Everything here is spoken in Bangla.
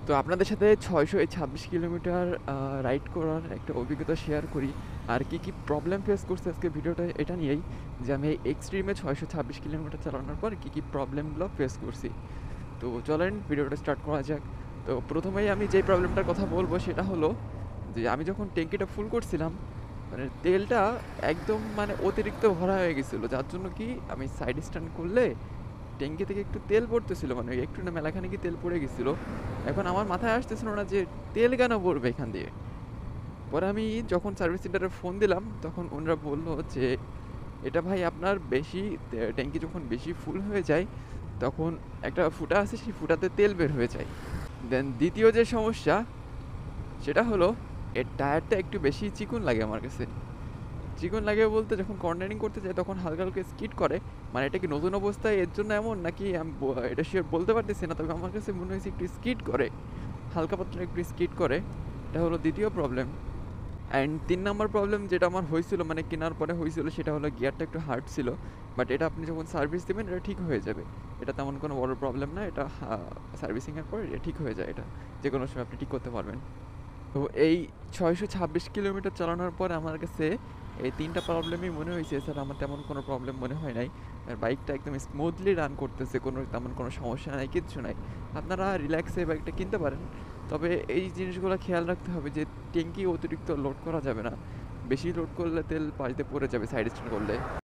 তো আপনাদের সাথে ৬২৬ কিলোমিটার রাইড করার একটা অভিজ্ঞতা শেয়ার করি। আর কি প্রবলেম ফেস করছি আজকে ভিডিওটা এটা নিয়েই, যে আমি এক্সট্রিমে ৬২৬ কিলোমিটার চালানোর পর কি প্রবলেমগুলো ফেস করছি। তো চলেন ভিডিওটা স্টার্ট করা যাক। তো প্রথমেই আমি যেই প্রবলেমটার কথা বলবো সেটা হলো যে আমি যখন ট্যাঙ্কিটা ফুল করছিলাম, মানে তেলটা একদম মানে অতিরিক্ত ভরা হয়ে গেছিলো, যার জন্য কি আমি সাইড স্ট্যান্ড করলে ট্যাঙ্কি থেকে একটু তেল পড়তেছিল, মানে একটু না মেলাখানে কি তেল পড়ে গেছিলো। এখন আমার মাথায় আসতেছিল না যে তেল কেন পড়বে এখান দিয়ে। পরে আমি যখন সার্ভিস সেন্টারে ফোন দিলাম তখন ওনারা বললো যে এটা ভাই আপনার বেশি, ট্যাঙ্কি যখন বেশি ফুল হয়ে যায় তখন একটা ফুটা আছে, সেই ফুটাতে তেল বের হয়ে যায়। দেন দ্বিতীয় যে সমস্যা সেটা হলো এর টায়ারটা একটু বেশি চিকন লাগে আমার কাছে। চিকন লাগে বলতে যখন কর্নারিং করতে যায় তখন হালকা হালকা স্কিড করে। মানে এটা কি নতুন অবস্থায় এর জন্য এমন, নাকি আমি এটা শিওর বলতে পারতেছি না, তবে আমার কাছে মনে হয়েছে একটু স্কিড করে, হালকা পাতলা একটু স্কিড করে। এটা হলো দ্বিতীয় প্রবলেম। অ্যান্ড ৩ নাম্বার প্রবলেম যেটা আমার হয়েছিল, মানে কেনার পরে হয়েছিল, সেটা হলো গিয়ারটা একটু হার্ড ছিল। বাট এটা আপনি যখন সার্ভিস দেবেন এটা ঠিক হয়ে যাবে। এটা তেমন কোনো বড় প্রবলেম না, এটা সার্ভিসিংয়ের পরে এটা ঠিক হয়ে যায়, এটা যে কোনো সময় আপনি ঠিক করতে পারবেন। তো এই ৬২৬ কিলোমিটার চালানোর পর আমার কাছে এই ৩টা প্রবলেমই মনে হয়েছে, এছাড়া আমার তেমন কোনো প্রবলেম মনে হয় নাই। আর বাইকটা একদম স্মুথলি রান করতেছে, কোনো তেমন কোনো সমস্যা নাই, কিচ্ছু নাই। আপনারা রিল্যাক্সে বাইকটা কিনতে পারেন। তবে এই জিনিসগুলো খেয়াল রাখতে হবে যে ট্যাঙ্কি অতিরিক্ত লোড করা যাবে না। বেশি লোড করলে তেল পানিতে পড়ে যাবে সাইড স্ট্যান্ড করলে।